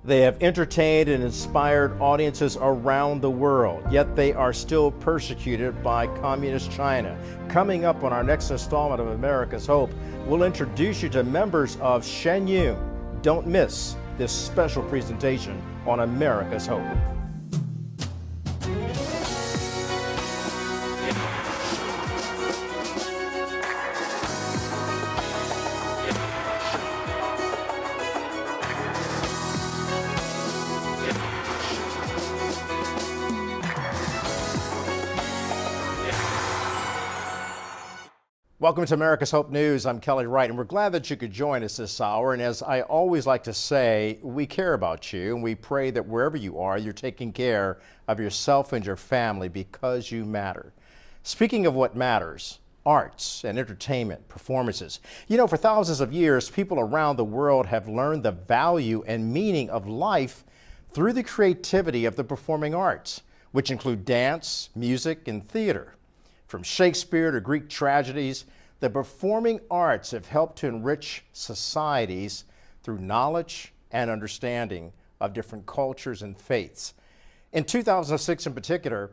They have entertained and inspired audiences around the world, yet they are still persecuted by Communist China. Coming up on our next installment of America's Hope, we'll introduce you to members of Shen Yun. Don't miss this special presentation on America's Hope. Welcome to America's Hope News. I'm Kelly Wright, and we're glad that you could join us this hour. And as I always like to say, we care about you, and we pray that wherever you are, you're taking care of yourself and your family because you matter. Speaking of what matters, arts and entertainment, performances. You know, for thousands of years, people around the world have learned the value and meaning of life through the creativity of the performing arts, which include dance, music, and theater. From Shakespeare to Greek tragedies, the performing arts have helped to enrich societies through knowledge and understanding of different cultures and faiths. In 2006 in particular,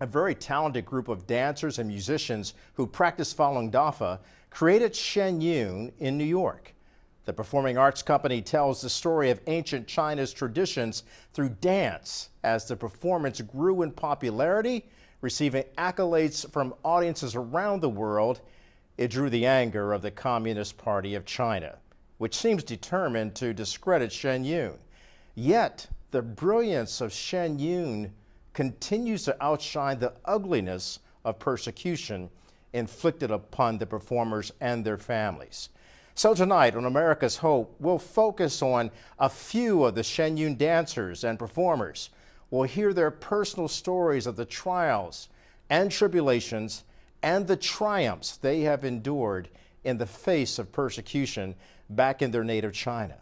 a very talented group of dancers and musicians who practice Falun Dafa created Shen Yun in New York. The performing arts company tells the story of ancient China's traditions through dance as the performance grew in popularity, receiving accolades from audiences around the world. It drew the anger of the Communist Party of China, which seems determined to discredit Shen Yun. Yet, the brilliance of Shen Yun continues to outshine the ugliness of persecution inflicted upon the performers and their families. So tonight on America's Hope, we'll focus on a few of the Shen Yun dancers and performers. We'll hear their personal stories of the trials and tribulations and the triumphs they have endured in the face of persecution back in their native China.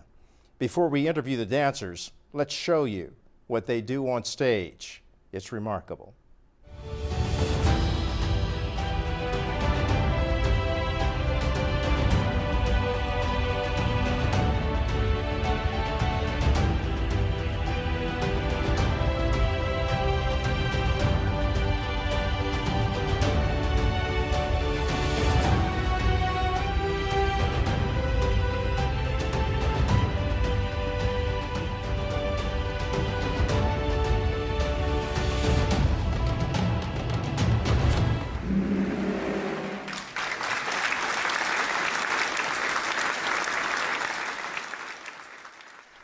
Before we interview the dancers, let's show you what they do on stage. It's remarkable.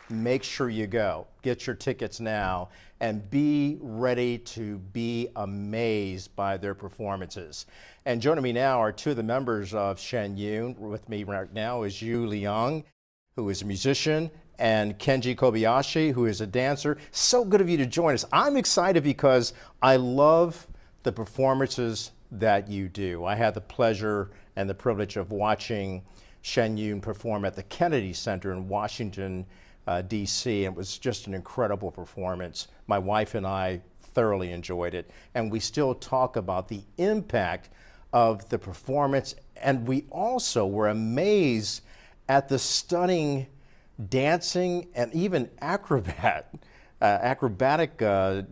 Make sure you go. Get your tickets now and be ready to be amazed by their performances. And joining me now are two of the members of Shen Yun. With me right now is Yu Liang, who is a musician, and Kenji Kobayashi, who is a dancer. So good of you to join us. I'm excited because I love the performances that you do. I had the pleasure and the privilege of watching Shen Yun perform at the Kennedy Center in Washington, D.C. It was just an incredible performance. My wife and I thoroughly enjoyed it, and we still talk about the impact of the performance, and we also were amazed at the stunning dancing and even acrobatic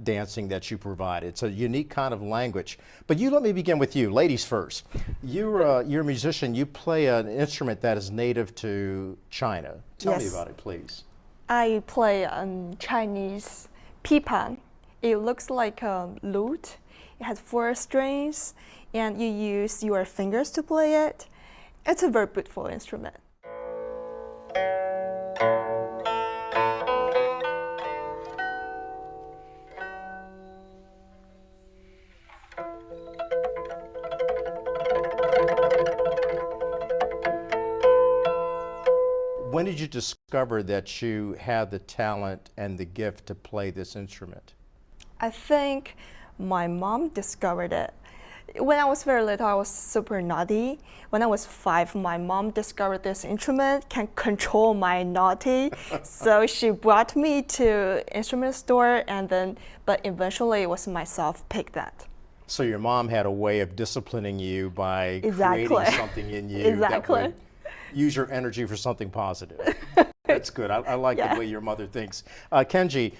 dancing that you provide. It's a unique kind of language. But let me begin with you, ladies first. You're a musician. You play an instrument that is native to China. Tell me about it, please. I play Chinese pipan. It looks like a lute. It has 4 strings, and you use your fingers to play it. It's a very beautiful instrument. When did you discover that you had the talent and the gift to play this instrument? I think my mom discovered it. When I was very little, I was super naughty. When I was 5, my mom discovered this instrument can control my naughty. So she brought me to instrument store, but eventually it was myself picked that. So your mom had a way of disciplining you by creating something in you that would use your energy for something positive. That's good. I like the way your mother thinks. Kenji,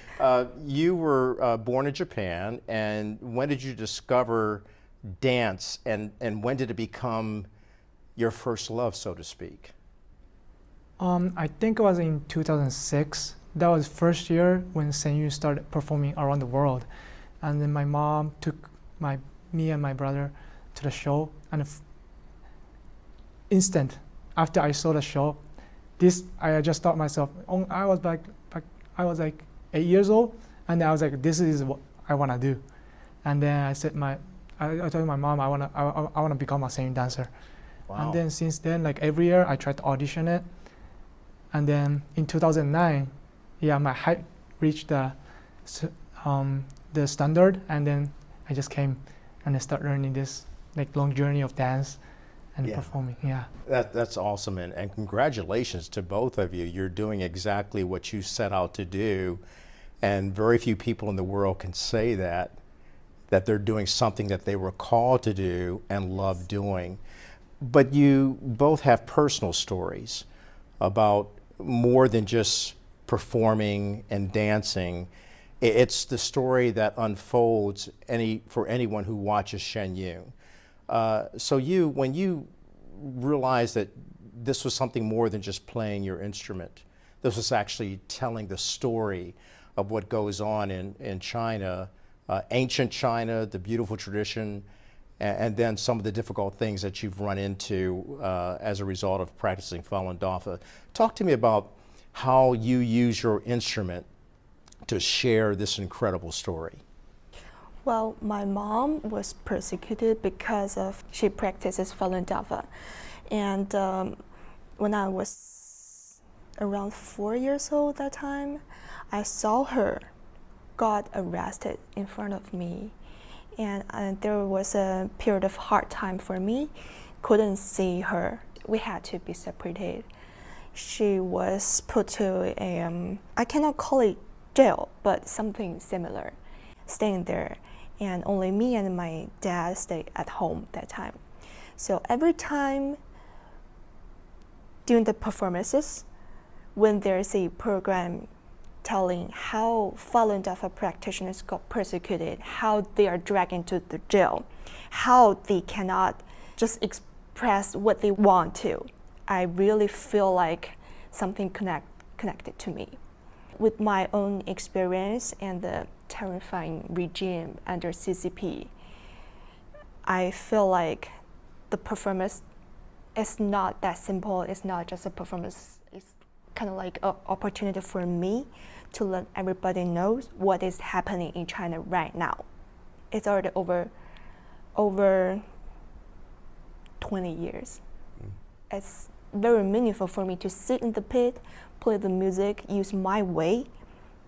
you were born in Japan, and when did you discover dance, and when did it become your first love, so to speak? I think it was in 2006. That was first year when Shen Yun started performing around the world. And then my mom took me and my brother to the show, and instant after I saw the show, I just thought myself, I was like 8 years old, and I was like, this is what I want to do. And then I told my mom I wanna become a singing dancer. Wow. And then since then, like every year I tried to audition it. And then in 2009, my height reached the standard, and then I just came and I started learning this like long journey of dance and performing. Yeah. That's awesome, and congratulations to both of you. You're doing exactly what you set out to do, and very few people in the world can say that they're doing something that they were called to do and love doing. But you both have personal stories about more than just performing and dancing. It's the story that unfolds for anyone who watches Shen Yun. So when you realized that this was something more than just playing your instrument, this was actually telling the story of what goes on in China, ancient China, the beautiful tradition, and then some of the difficult things that you've run into as a result of practicing Falun Dafa. Talk to me about how you use your instrument to share this incredible story. Well, my mom was persecuted because she practices Falun Dafa. And when I was around 4 years old that time, I saw her got arrested in front of me. And there was a period of hard time for me, couldn't see her. We had to be separated. She was put to I cannot call it jail, but something similar, staying there. And only me and my dad stayed at home that time. So every time during the performances, when there's a program telling how Falun Dafa practitioners got persecuted, how they are dragged into the jail, how they cannot just express what they want to, I really feel like something connected to me. With my own experience and the terrifying regime under CCP, I feel like the performance is not that simple. It's not just a performance. It's kind of like an opportunity for me to let everybody know what is happening in China right now. It's already over 20 years. It's very meaningful for me to sit in the pit, play the music, use my way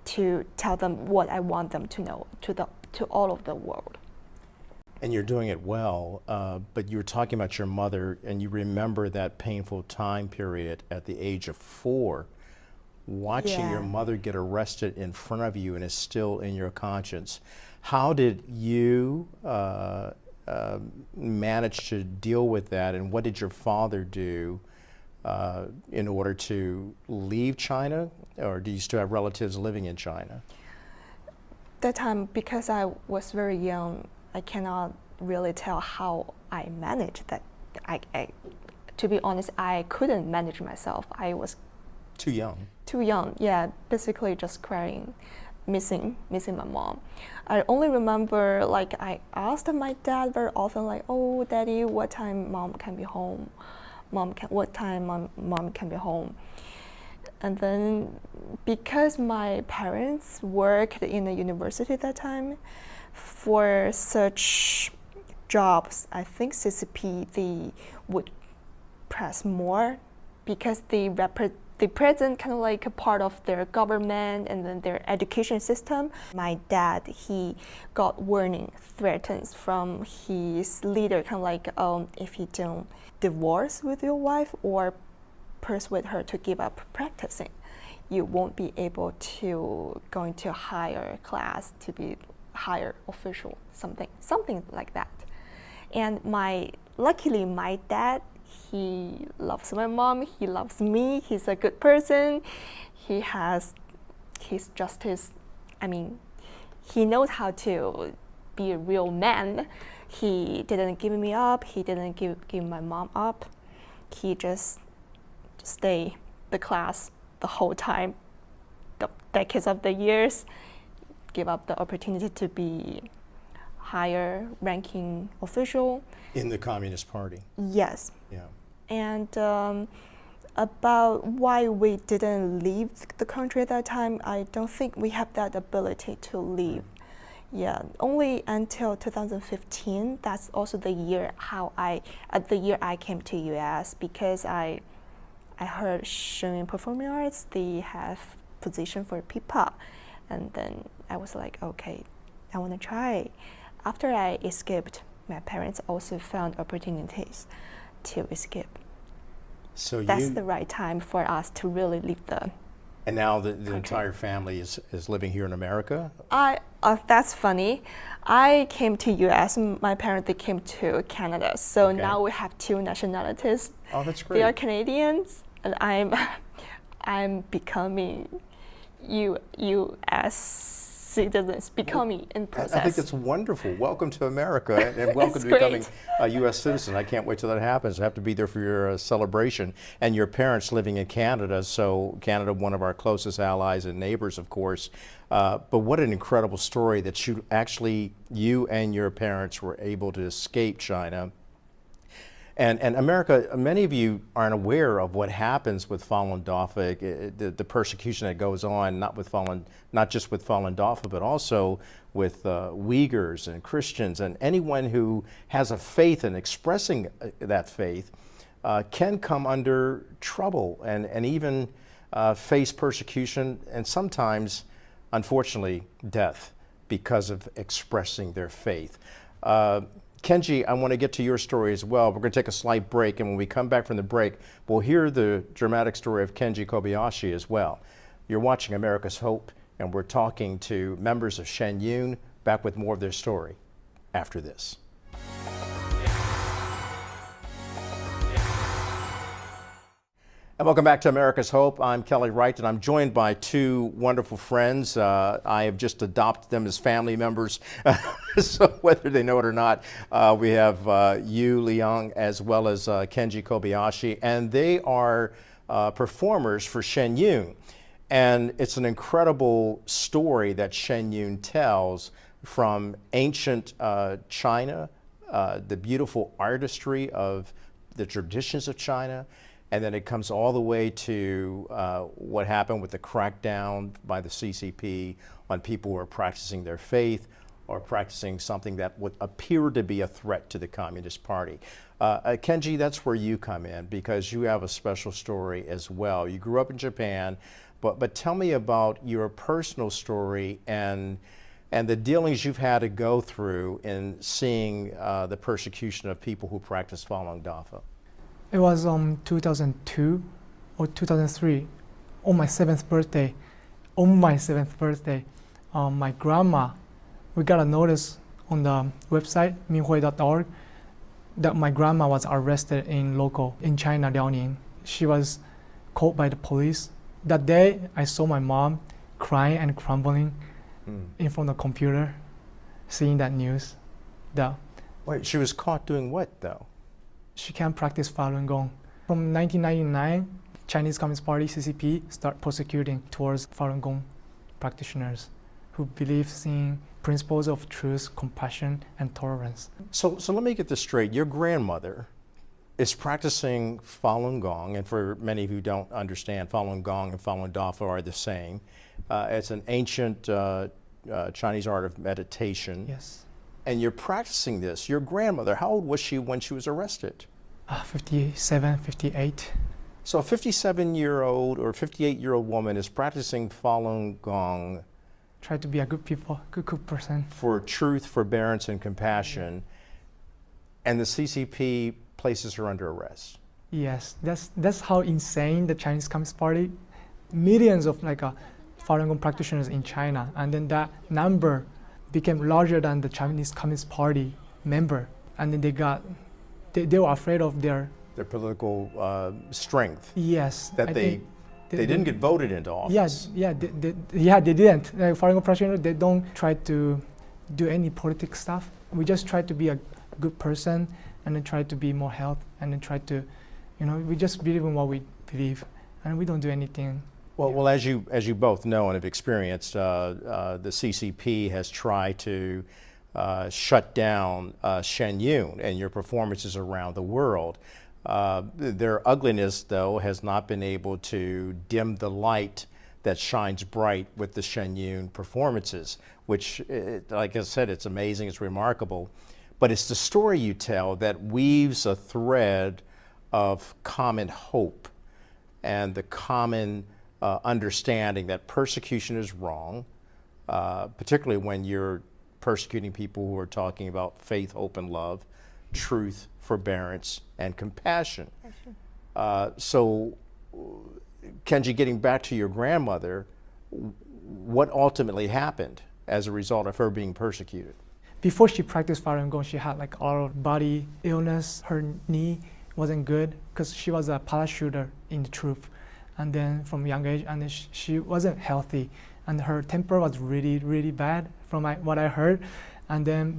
to tell them what I want them to know to all of the world. And you're doing it well, but you were talking about your mother, and you remember that painful time period at the age of 4, watching your mother get arrested in front of you, and it's still in your conscience. How did you manage to deal with that, and what did your father do in order to leave China, or do you still have relatives living in China? That time, because I was very young, I cannot really tell how I managed that. To be honest, I couldn't manage myself. I was too young. Too young, yeah. Basically, just crying, missing my mom. I only remember, like, I asked my dad very often, like, "Oh, Daddy, what time mom can be home? What time mom can be home?" And then, because my parents worked in a university at that time, for such jobs, I think CCP, they would press more because they present kind of like a part of their government and then their education system. My dad, he got warning, threats from his leader, kind of like, if you don't divorce with your wife or persuade her to give up practicing, you won't be able to go into a higher class to be higher official, something like that. And luckily my dad, He loves my mom. He loves me. He's a good person. He's just his, I mean, he knows how to be a real man. He didn't give me up. He didn't give my mom up. He just stay the class the whole time, the decades of the years, give up the opportunity to be higher ranking official. In the Communist Party. Yes. Yeah. And about why we didn't leave the country at that time, I don't think we have that ability to leave. Yeah, only until 2015. That's also the year the year I came to US, because I heard Shen Yun Performing Arts, they have position for P-pop, and then I was like, okay, I want to try. After I escaped, my parents also found opportunities to escape. So That's the right time for us to really leave the. And now the entire family is living here in America? That's funny. I came to US, my parents, they came to Canada. So Okay. now we have two nationalities. Oh, that's great. They are Canadians, and I'm becoming US citizens, becoming in process. I think it's wonderful. Welcome to America, and welcome It's to becoming great. a U.S. citizen. I can't wait till that happens. I have to be there for your celebration. And your parents living in Canada, so Canada, one of our closest allies and neighbors, of course. But what an incredible story that you and your parents were able to escape China. And America, many of you aren't aware of what happens with Falun Dafa, the persecution that goes on, not just with Falun Dafa, but also with Uyghurs and Christians, and anyone who has a faith and expressing that faith can come under trouble and even face persecution and sometimes, unfortunately, death because of expressing their faith. Kenji, I want to get to your story as well. We're going to take a slight break, and when we come back from the break, we'll hear the dramatic story of Kenji Kobayashi as well. You're watching America's Hope, and we're talking to members of Shen Yun. Back with more of their story after this. And welcome back to America's Hope. I'm Kelly Wright, and I'm joined by two wonderful friends. I have just adopted them as family members, so whether they know it or not, we have Yu Liang as well as Kenji Kobayashi, and they are performers for Shen Yun. And it's an incredible story that Shen Yun tells from ancient China, the beautiful artistry of the traditions of China. And then it comes all the way to what happened with the crackdown by the CCP on people who are practicing their faith or practicing something that would appear to be a threat to the Communist Party. Kenji, that's where you come in, because you have a special story as well. You grew up in Japan, but tell me about your personal story and the dealings you've had to go through in seeing the persecution of people who practice Falun Dafa. It was 2002 or 2003, on my seventh birthday. My grandma, we got a notice on the website, minhui.org, that my grandma was arrested in China, Liaoning. She was caught by the police. That day, I saw my mom crying and crumbling in front of the computer, seeing that news. Wait, she was caught doing what, though? She can't practice Falun Gong. From 1999, Chinese Communist Party, CCP, start persecuting towards Falun Gong practitioners who believe in principles of truth, compassion, and tolerance. So let me get this straight. Your grandmother is practicing Falun Gong, and for many of you who don't understand, Falun Gong and Falun Dafa are the same. It's an ancient Chinese art of meditation. Yes. And you're practicing this. Your grandmother, how old was she when she was arrested? 57, 58. So a 57-year-old or 58-year-old woman is practicing Falun Gong. Try to be a good person. For truth, forbearance, and compassion. And the CCP places her under arrest. Yes, that's how insane the Chinese Communist Party. Millions of Falun Gong practitioners in China, and then that number became larger than the Chinese Communist Party member, and then they were afraid of their their political strength. Yes. That I they think they didn't get voted into office. They didn't. Like foreign practitioners, they don't try to do any political stuff. We just try to be a good person, and then try to be more health, and then try to, we just believe in what we believe, and we don't do anything. Well, as you both know and have experienced, the CCP has tried to shut down Shen Yun and your performances around the world. Their ugliness, though, has not been able to dim the light that shines bright with the Shen Yun performances, which, like I said, it's amazing, it's remarkable. But it's the story you tell that weaves a thread of common hope and the common understanding that persecution is wrong, particularly when you're persecuting people who are talking about faith, hope, and love, truth, forbearance, and compassion. So, Kenji, getting back to your grandmother, what ultimately happened as a result of her being persecuted? Before she practiced Falun Gong, she had like a lot of body illness. Her knee wasn't good because she was a parachuter in the troop, and then from a young age, and then she wasn't healthy, and her temper was really, really bad from what I heard. And then,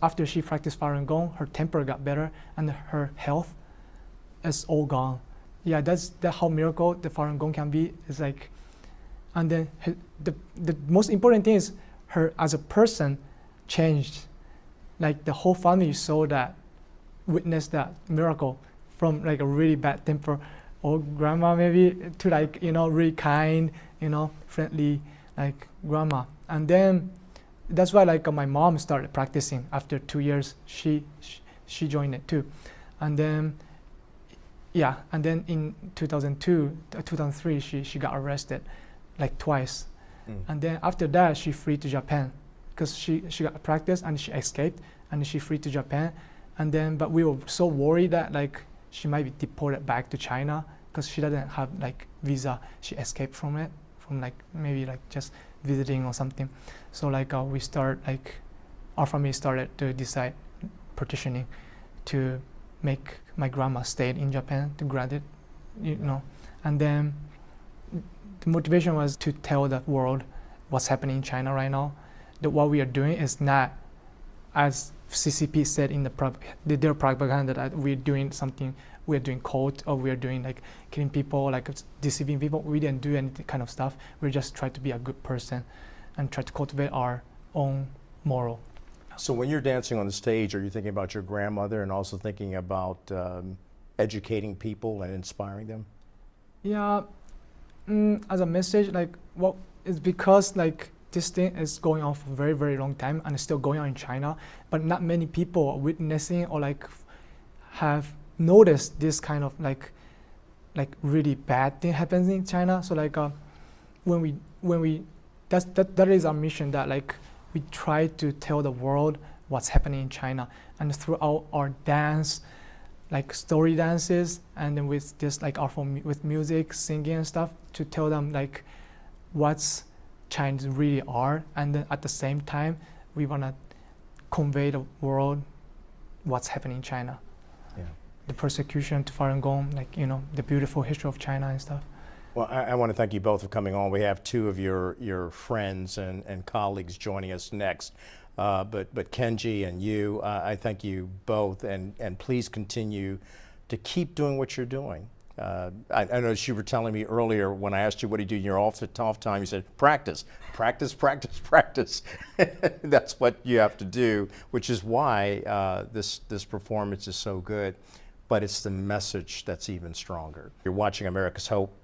after she practiced Falun Gong, her temper got better, and her health is all gone. Yeah, that's how miracle the Falun Gong can be. It's like, and then the most important thing is her as a person changed. Like the whole family saw that, witnessed that miracle from like a really bad temper old grandma maybe to like, really kind, friendly like grandma. And then that's why like my mom started practicing after 2 years. She joined it too. And then in 2003 she got arrested like twice. And then after that she fled to Japan because she got practice and she escaped and she fled to Japan. And then but we were so worried that like she might be deported back to China because she doesn't have like visa. She escaped from it, from like maybe like just visiting or something. So like our family started to decide petitioning to make my grandma stay in Japan to grant it, And then the motivation was to tell the world what's happening in China right now. That what we are doing is not, as CCP said in their propaganda, that we're doing something, we're doing cult, or we're doing like killing people, like deceiving people. We didn't do any kind of stuff. We just try to be a good person and try to cultivate our own moral. So when you're dancing on the stage, are you thinking about your grandmother and also thinking about educating people and inspiring them? Yeah, as a message, like it's because like this thing is going on for a very, very long time and it's still going on in China, but not many people are witnessing or like have noticed this kind of like really bad thing happens in China. So like when we that is our mission, that like we try to tell the world what's happening in China, and throughout our dance, like story dances, and then with this like with music, singing and stuff, to tell them like what's Chinese really are, and then at the same time we want to convey the world what's happening in China. Yeah. The persecution to Falun Gong, like the beautiful history of China and stuff. Well, I want to thank you both for coming on. We have two of your friends and colleagues joining us next. But Kenji and you, I thank you both, and please continue to keep doing what you're doing. I noticed you were telling me earlier when I asked you what do you do in your off time, you said practice, practice, practice, practice. That's what you have to do, which is why this performance is so good. But it's the message that's even stronger. You're watching America's Hope,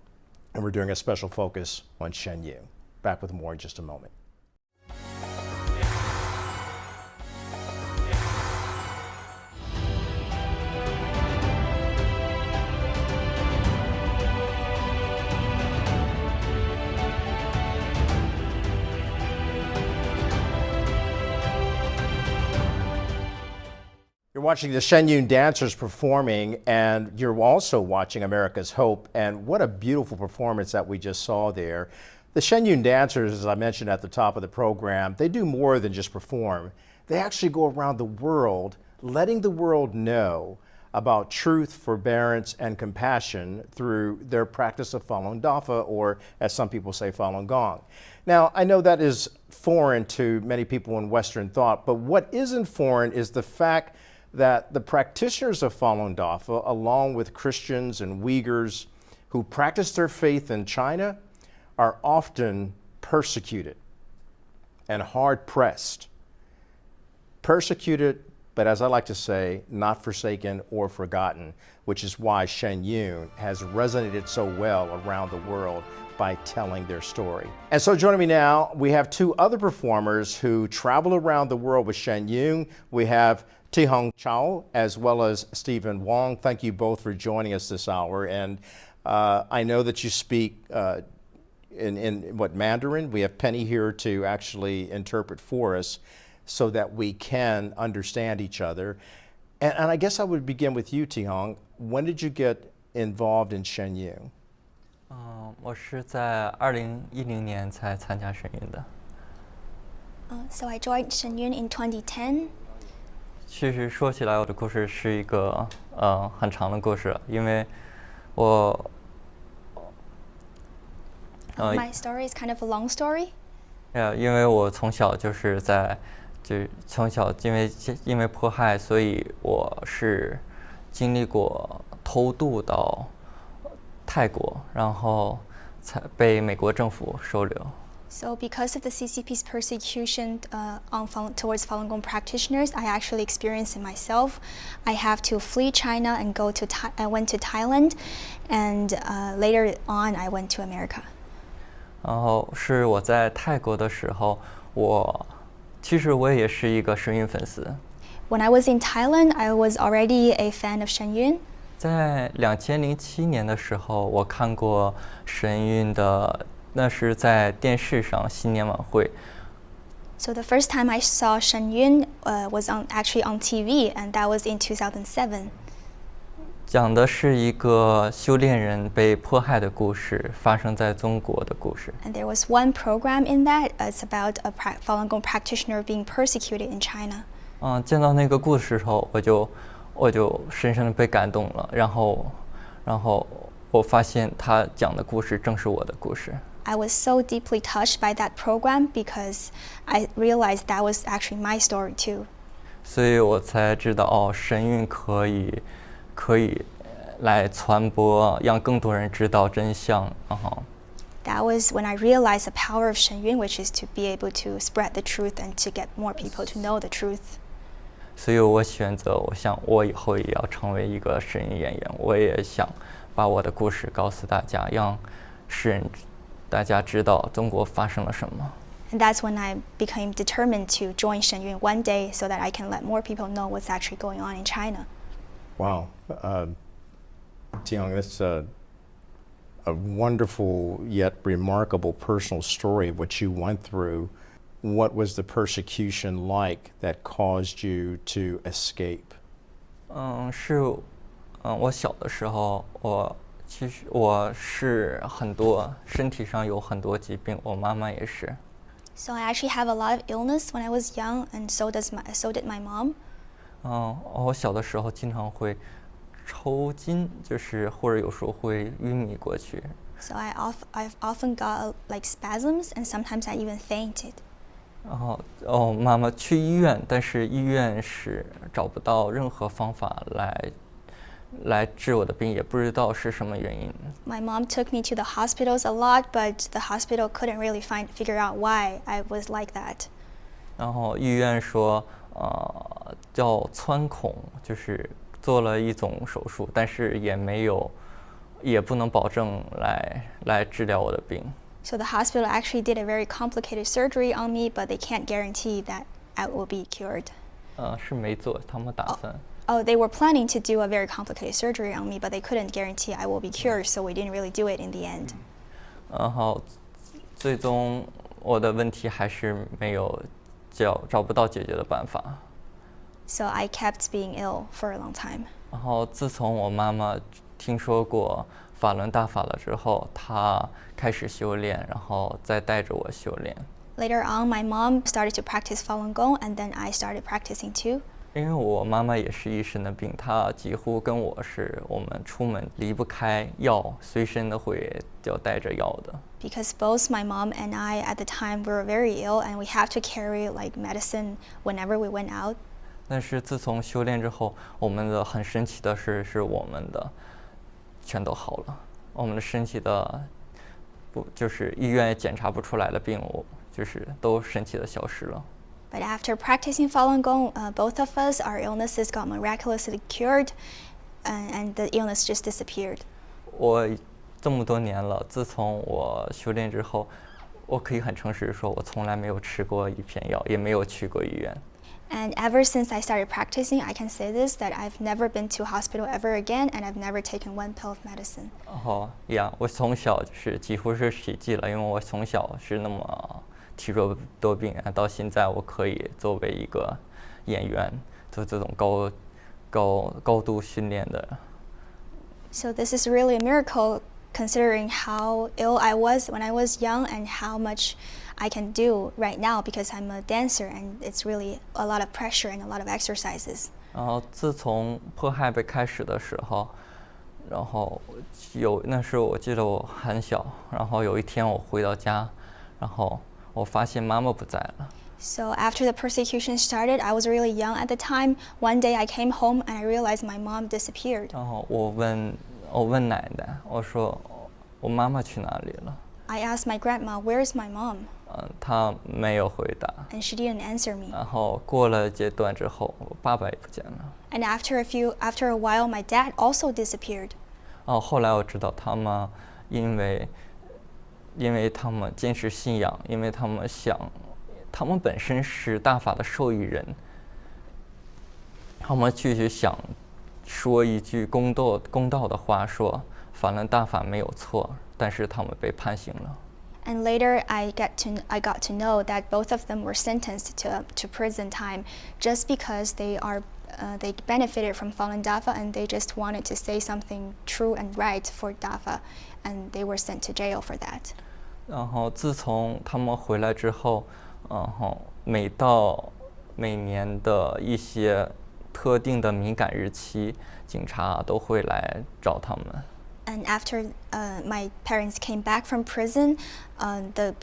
and we're doing a special focus on Shen Yun. Back with more in just a moment. You're watching the Shen Yun dancers performing, and you're also watching America's Hope, and what a beautiful performance that we just saw there. The Shen Yun dancers, as I mentioned at the top of the program, they do more than just perform. They actually go around the world letting the world know about truth, forbearance, and compassion through their practice of Falun Dafa, or as some people say, Falun Gong. Now, I know that is foreign to many people in Western thought, but what isn't foreign is the fact that the practitioners of Falun Dafa, along with Christians and Uyghurs who practice their faith in China, are often persecuted and hard-pressed. Persecuted, but as I like to say, not forsaken or forgotten, which is why Shen Yun has resonated so well around the world by telling their story. And so joining me now, we have two other performers who travel around the world with Shen Yun. We have Tihong Chao as well as Stephen Wong. Thank you both for joining us this hour. And I know that you speak in Mandarin. We have Penny here to actually interpret for us so that we can understand each other. And I guess I would begin with you, Tihong. When did you get involved in Shen Yun? 我是在2010年才参加神韵的。So I joined Shen Yun in 2010. 其实说起来，我的故事是一个很长的故事，因为我My story is kind of a long story. 因为我从小就是从小因为迫害，所以我是经历过偷渡到泰国，然后被美国政府收留。So because of the CCP's persecution towards Falun Gong practitioners, I actually experienced it myself. I have to flee China and I went to Thailand, and later on I went to America. 然后是我在泰国的时候，其实我也是一个神韵粉丝。When I was in Thailand, I was already a fan of Shen Yun. 在2007年的时候，我看过神韵的，那是在电视上新年晚会。So the first time I saw Shen Yun was actually on TV, and that was in 2007. 讲的是一个修炼人被迫害的故事，发生在中国的故事。And there was one program in that. It's about a Falun Gong practitioner being persecuted in China. 见到那个故事的时候，我就深深的被感动了。然后我发现他讲的故事正是我的故事。I was so deeply touched by that program because I realized that was actually my story too. 所以我才知道，神韵可以来传播，让更多人知道真相。That was when I realized the power of Shen Yun, which is to be able to spread the truth and to get more people to know the truth. 所以我选择，我想我以后也要成为一个神韵演员，我也想把我的故事告诉大家，让大家知道中国发生了什么。And that's when I became determined to join Shen Yun one day so that I can let more people know what's actually going on in China. Wow. Tiong, that's a wonderful yet remarkable personal story of what you went through. What was the persecution like that caused you to escape? 我小的时候，其实我是身体上有很多疾病，我妈妈也是。So I actually have a lot of illness when I was young, and so did my mom. 我小的时候经常会抽筋，或者有时候会晕迷过去。So I've often got like spasms, and sometimes I even fainted. 然后妈妈去医院，但是医院是找不到任何方法来治我的病，也不知道是什么原因。My mom took me to the hospitals a lot, but the hospital couldn't really figure out why I was like that. 然后医院说，叫穿孔，做了一种手术，但是也不能保证来治疗我的病。So the hospital actually did a very complicated surgery on me, but they can't guarantee that I will be cured. 是没做，他们打算。They were planning to do a very complicated surgery on me, but they couldn't guarantee I will be cured, so we didn't really do it in the end. 然后最终我的问题还是没有找不到解决的办法。So I kept being ill for a long time. 然后自从我妈妈听说过法轮大法了之后，她开始修炼，然后再带着我修炼。Later on, my mom started to practice Falun Gong, and then I started practicing too. 因为我妈妈也是一身的病，她几乎跟我是我们出门离不开药，随身的会要带着药的。Because both my mom and I at the time were very ill, and we have to carry like medicine whenever we went out. 但是自从修炼之后，我们的很神奇的是我们的全都好了，我们的身体的不就是医院检查不出来的病，就是都神奇的消失了。But after practicing Falun Gong, both of us, our illnesses got miraculously cured, and the illness just disappeared. 我这么多年了，自从我修炼之后，我可以很诚实地说，我从来没有吃过一片药，也没有去过医院。And ever since I started practicing, I can say this, that I've never been to hospital ever again, and I've never taken one pill of medicine. 我从小就是几乎是奇迹了，因为我从小是那么体弱多病，到现在我可以作为一个演员做这种高度训练的。So this is really a miracle, considering how ill I was when I was young and how much I can do right now because I'm a dancer and it's really a lot of pressure and a lot of exercises. 然后自从迫害被开始的时候，然后那时候我记得我很小，然后有一天我回到家，然后我发现妈妈不在了。So after the persecution started, I was really young at the time. One day I came home and I realized my mom disappeared. 然后我问奶奶，我说我妈妈去哪里了？ I asked my grandma, "Where's my mom?" 她没有回答。 And she didn't answer me. 然后过了阶段之后，我爸爸也不见了。 And after a while, my dad also disappeared. 后来我知道他们因为他们坚持信仰，因为他们本身是大法的受益人，他们去想说一句公道的话，说反正大法没有错，但是他们被判刑了。 And later, I got to know that both of them were sentenced to prison time, just because they benefited from Falun Dafa and they just wanted to say something true and right for Dafa, and they were sent to jail for that. 然后自从他们回来之后，每年的一些特定的敏感日期，警察都会来找他们。 And after my parents came back from prison, the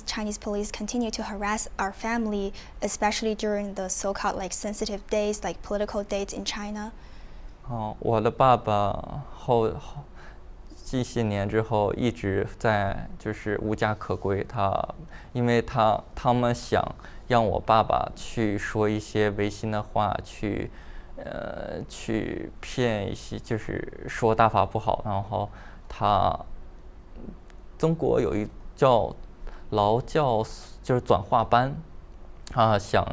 Chinese police, continued to harass our family, especially during the so-called like sensitive days, like political dates in China. 我的爸爸这些年之后一直在就是无家可归，因为他们想让我爸爸去说一些违心的话，去骗一些，就是说大法不好，然后中国有一叫劳教，就是转化班，想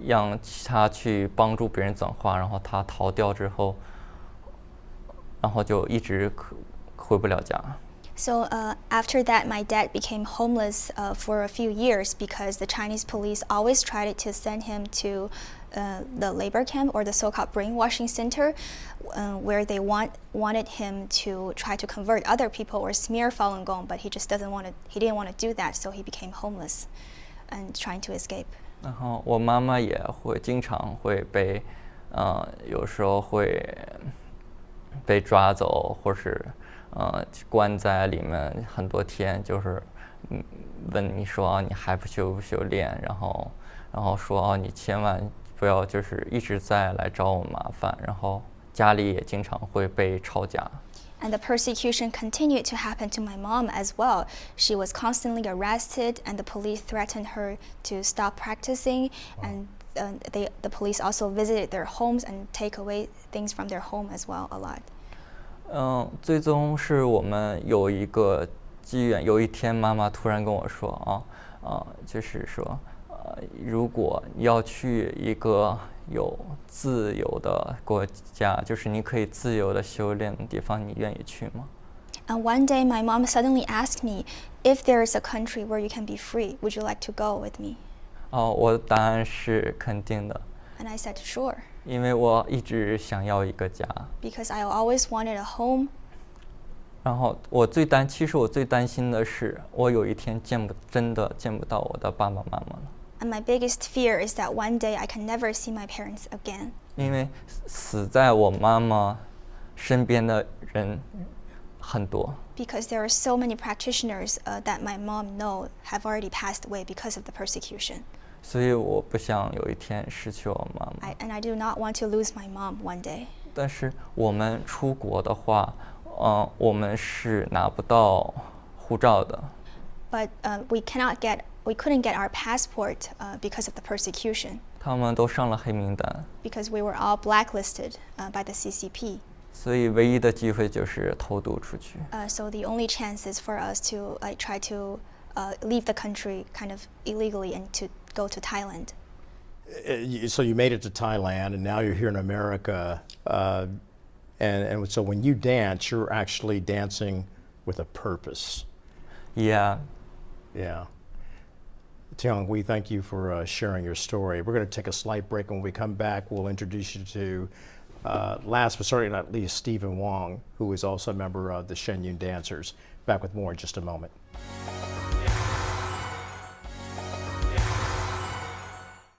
让他去帮助别人转化，然后他逃掉之后，然后就一直回不了家。 So after that, my dad became homeless for a few years because the Chinese police always tried to send him to the labor camp or the so-called brainwashing center, where they wanted him to try to convert other people or smear Falun Gong, but he didn't want to do that, so he became homeless and trying to escape. 然后我妈妈也经常会被，有时候会被抓走，或是关在里面很多天，就是问你说你还不修炼，然后说你千万不要就是一直在来找我麻烦，然后家里也经常会被抄家。 And the persecution continued to happen to my mom as well. She was constantly arrested, and the police threatened her to stop practicing. And the police also visited their homes and take away things from their home as well a lot. 最终是我们有一个机缘，有一天妈妈突然跟我说就是说如果你要去一个有自由的国家，就是你可以自由的修炼的地方，你愿意去吗？ And one day, my mom suddenly asked me, "If there is a country where you can be free, would you like to go with me?" 我的答案是肯定的。 And I said, "Sure." 因为我一直想要一个家。 Because I always wanted a home. 然后其实我最担心的是，我有一天真的见不到我的爸爸妈妈了。And my biggest fear is that one day I can never see my parents again. 因为死在我妈妈身边的人很多。Because there are so many practitioners that my mom know have already passed away because of the persecution. 所以我不想有一天失去我妈妈。And I do not want to lose my mom one day. 但是我们出国的话，我们是拿不到护照的。But we couldn't get our passport because of the persecution. 他们都上了黑名单。Because we were all blacklisted by the CCP. 所以唯一的机会就是偷渡出去。So the only chance is for us to try to leave the country kind of illegally and to go to Thailand. So you made it to Thailand, and now you're here in America. And so when you dance, you're actually dancing with a purpose. Yeah. Yeah. Tiong, we thank you for sharing your story. We're going to take a slight break. When we come back, we'll introduce you to, last but certainly not least, Stephen Wong, who is also a member of the Shen Yun dancers. Back with more in just a moment.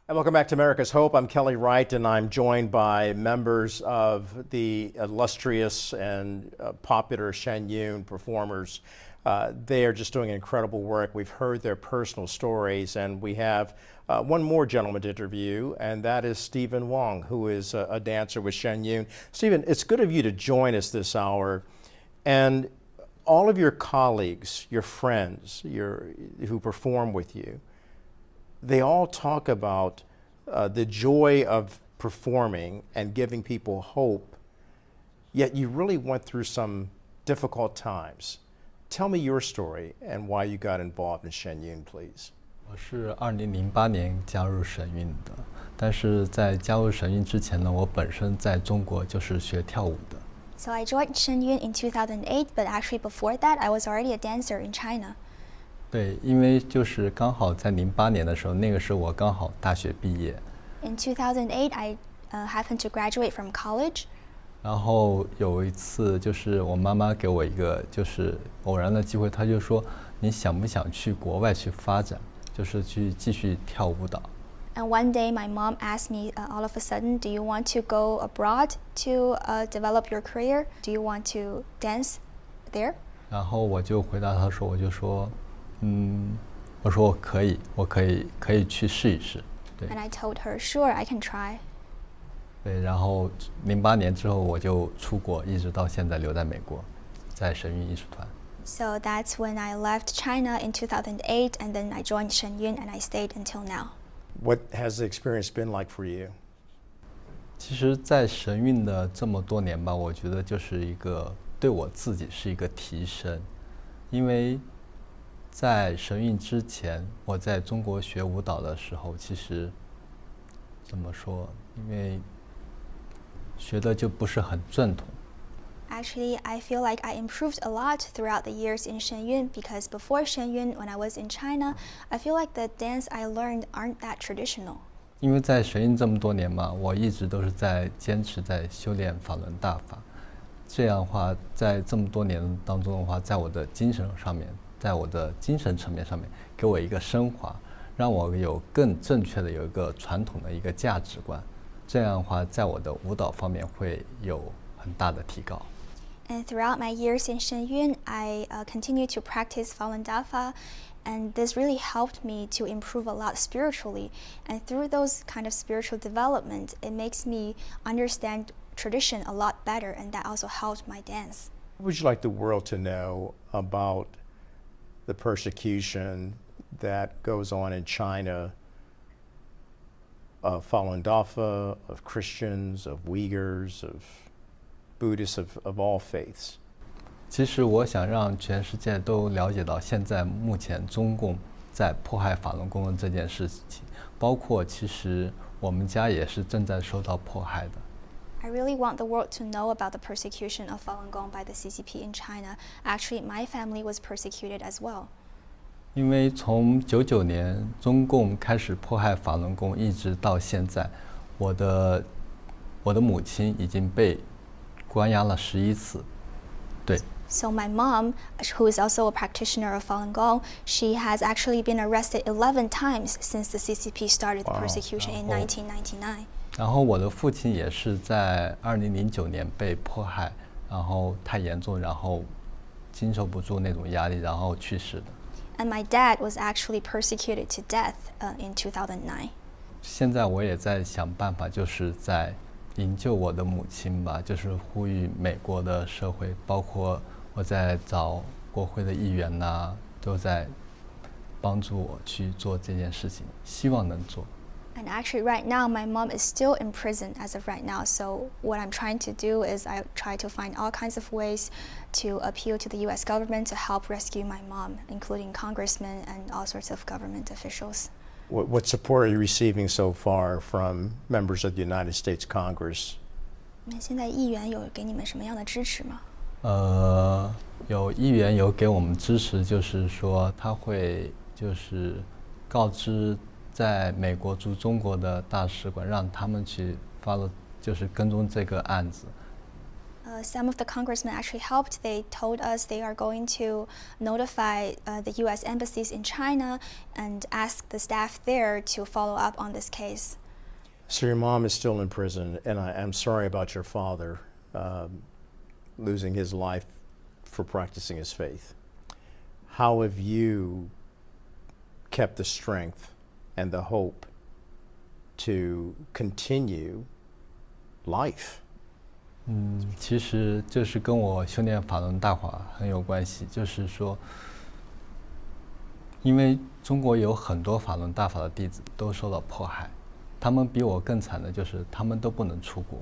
And welcome back to America's Hope. I'm Kelly Wright, and I'm joined by members of the illustrious and popular Shen Yun performers. They are just doing incredible work. We've heard their personal stories, and we have one more gentleman to interview, and that is Stephen Wong, who is a dancer with Shen Yun. Stephen, it's good of you to join us this hour, and all of your colleagues, your friends, who perform with you, they all talk about the joy of performing and giving people hope, yet you really went through some difficult times. Tell me your story and why you got involved in Shen Yun, please. 我是2008年加入神韵的，但是在加入神韵之前呢，我本身在中国就是学跳舞的。So I joined Shen Yun in 2008, but actually before that, I was already a dancer in China. 对，因为就是刚好在08年的时候，那个时候我刚好大学毕业。In 2008, I happened to graduate from college. 然后有一次，就是我妈妈给我一个就是偶然的机会，她就说：“你想不想去国外去发展，就是去继续跳舞蹈？” And one day, my mom asked me all of a sudden, "Do you want to go abroad to develop your career? Do you want to dance there?" 然后我就回答她说：“我就说，我说我可以去试一试。”对。 And I told her, "Sure, I can try." 对，然后08年之后我就出国，一直到现在留在美国，在神韵艺术团。So that's when I left China in 2008, and then I joined Shen Yun, and I stayed until now. What has the experience been like for you? 其实，在神韵的这么多年吧，我觉得就是一个对我自己是一个提升，因为在神韵之前，我在中国学舞蹈的时候，其实怎么说？因为学的就不是很正统。 Actually, I feel like I improved a lot throughout the years in Shen Yun because before Shen Yun, when I was in China, I feel like the dance I learned aren't that traditional. 因为在神韵这么多年嘛，我一直都是在坚持在修炼法轮大法。这样的话，在这么多年当中的话，在我的精神上面，在我的精神层面上面，给我一个升华，让我有更正确的有一个传统的一个价值观。这样的话，在我的舞蹈方面会有很大的提高。 And throughout my years in Shen Yun, I continued to practice Falun Dafa, and this really helped me to improve a lot spiritually. And through those kind of spiritual development, it makes me understand tradition a lot better, and that also helped my dance. What would you like the world to know about the persecution that goes on in China of Falun Dafa, of Christians, of Uyghurs, of Buddhists, of all faiths? 其实我想让全世界都了解到，现在目前中共在迫害法轮功的这件事情，包括其实我们家也是正在受到迫害的。 I really want the world to know about the persecution of Falun Gong by the CCP in China. Actually, my family was persecuted as well. 因为从99年中共开始迫害法轮功，一直到现在，我的母亲已经被关押了11次。对。So my mom, who is also a practitioner of Falun Gong, she has actually been arrested 11 times since the CCP started the persecution in 1999. 然后我的父亲也是在2009年被迫害，然后太严重，然后经受不住那种压力，然后去世的。And my dad was actually persecuted to death in 2009. 现在我也在想办法，就是在营救我的母亲吧，就是呼吁美国的社会，包括我在找国会的议员呐，都在帮助我去做这件事情，希望能做。And actually right now my mom is still in prison as of right now, so what I'm trying to do is I try to find all kinds of ways to appeal to the US government to help rescue my mom, including congressmen and all sorts of government officials. What support are you receiving so far from members of the United States Congress? 那现在议员有给你们什么样的支持吗？有议员有给我们支持，就是说他会就是告知在美国驻中国的大使馆，让他们去follow，就是跟踪这个案子。Some of the congressmen actually helped. They told us they are going to notify the U.S. embassies in China and ask the staff there to follow up on this case. So your mom is still in prison, and I'm sorry about your father losing his life for practicing his faith. How have you kept the strength and the hope to continue life? 其实就是跟我修炼法轮大法很有关系，就是说，因为中国有很多法轮大法的弟子都受到迫害，他们比我更惨的就是他们都不能出国。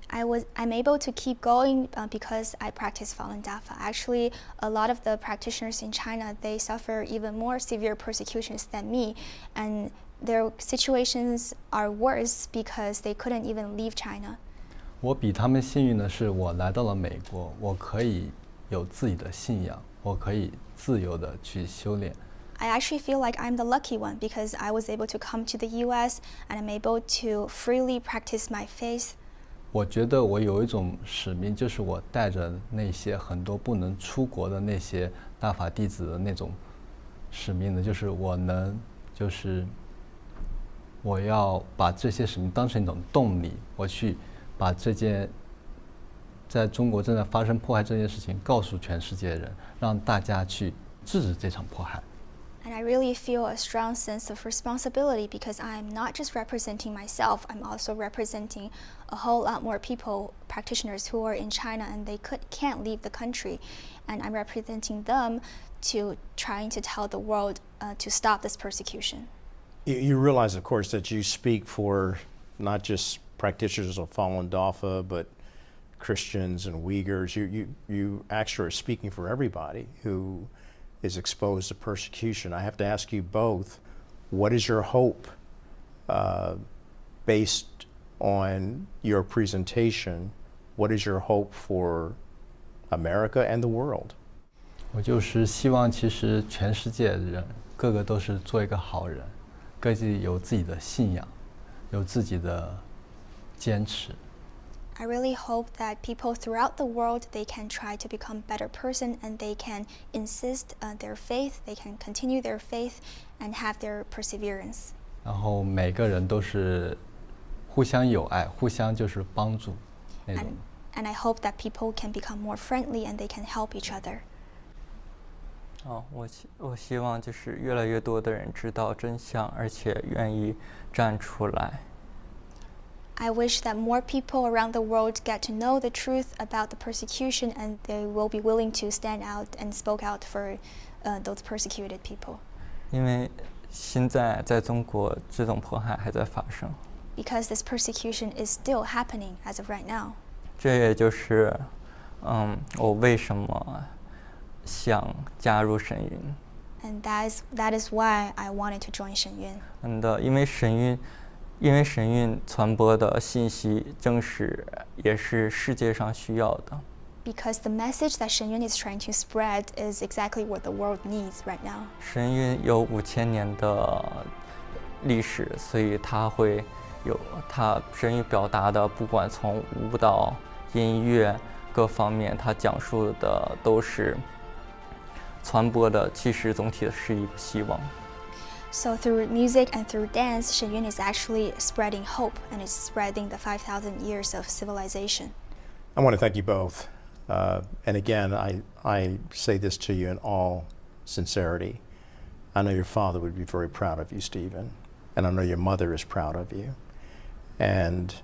I'm able to keep going because I practice Falun Dafa. Actually, a lot of the practitioners in China, they suffer even more severe persecutions than me, and their situations are worse because they couldn't even leave China. 我比他们幸运的是，我来到了美国，我可以有自己的信仰，我可以自由的去修炼。I actually feel like I'm the lucky one because I was able to come to the U.S. and I'm able to freely practice my faith. 我觉得我有一种使命，就是我带着那些很多不能出国的那些大法弟子的那种使命呢，就是我要把这些使命当成一种动力，我去把这件在中国正在发生迫害这件事情告诉全世界的人，让大家去制止这场迫害。And I really feel a strong sense of responsibility because I'm not just representing myself, I'm also representing a whole lot more people, practitioners who are in China and they can't leave the country. And I'm representing them to trying to tell the world to stop this persecution. You realize, of course, that you speak for not just practitioners of Falun Dafa, but Christians and Uyghurs. You actually are speaking for everybody who is exposed to persecution. I have to ask you both, what is your hope based on your presentation? What is your hope for America and the world? 我就是希望，其实全世界的人个个都是做一个好人，各自有自己的信仰，有自己的坚持。I really hope that people throughout the world, they can try to become a better person and they can insist their faith, they can continue their faith and have their perseverance. 然后每个人都是互相友爱，互相就是帮助那种。And I hope that people can become more friendly and they can help each other. 我希望就是越来越多的人知道真相，而且愿意站出来。I wish that more people around the world get to know the truth about the persecution and they will be willing to stand out and spoke out for those persecuted people. 因为现在在中国这种迫害还在发生。Because this persecution is still happening as of right now. 这也就是我为什么想加入神韵。And that is why I wanted to join Shen Yun. 因为神韵传播的信息正是也是世界上需要的。Because the message that Shen Yun is trying to spread is exactly what the world needs right now. 神韵有5000年的历史，所以它神韵表达的，不管从舞蹈、音乐、各方面，它讲述的都是传播的，其实总体是一个希望。So through music and through dance, Shen Yun is actually spreading hope and is spreading the 5,000 years of civilization. I want to thank you both. And again, I say this to you in all sincerity. I know your father would be very proud of you, Stephen, and I know your mother is proud of you. And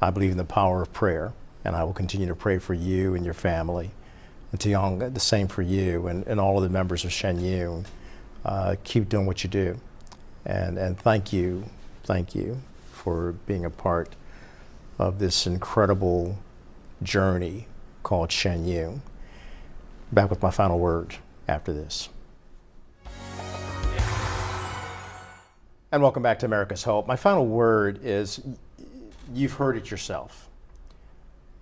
I believe in the power of prayer, and I will continue to pray for you and your family. And Tiong, the same for you and all of the members of Shen Yun. Keep doing what you do. And thank you for being a part of this incredible journey called Shen Yun. Back with my final word after this. And welcome back to America's Hope. My final word is, you've heard it yourself.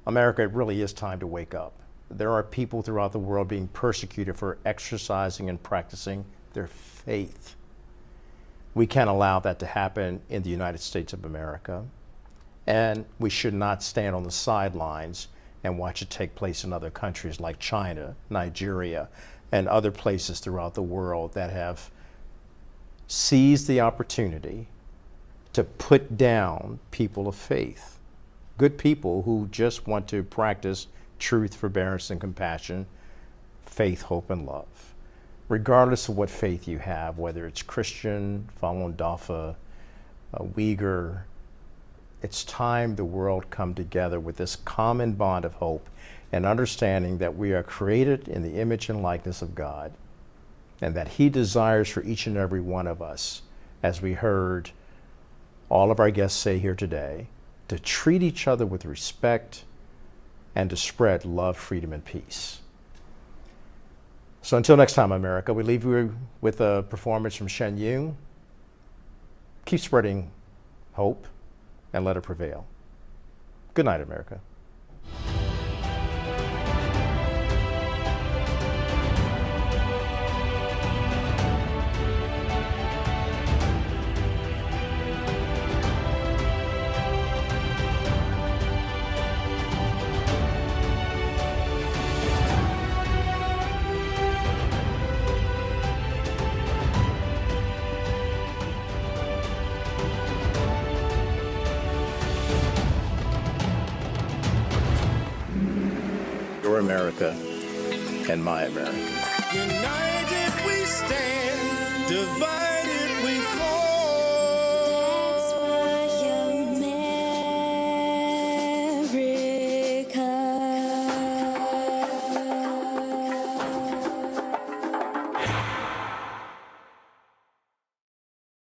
America, it really is time to wake up. There are people throughout the world being persecuted for exercising and practicing their faith. We can't allow that to happen in the United States of America. And we should not stand on the sidelines and watch it take place in other countries like China, Nigeria, and other places throughout the world that have seized the opportunity to put down people of faith. Good people who just want to practice truth, forbearance, and compassion, faith, hope, and love. Regardless of what faith you have, whether it's Christian, Falun Dafa, Uyghur, it's time the world come together with this common bond of hope and understanding that we are created in the image and likeness of God, and that He desires for each and every one of us, as we heard all of our guests say here today, to treat each other with respect and to spread love, freedom, and peace. So until next time, America, we leave you with a performance from Shen Yun. Keep spreading hope and let it prevail. Good night, America. Your America and my America. United we stand, divided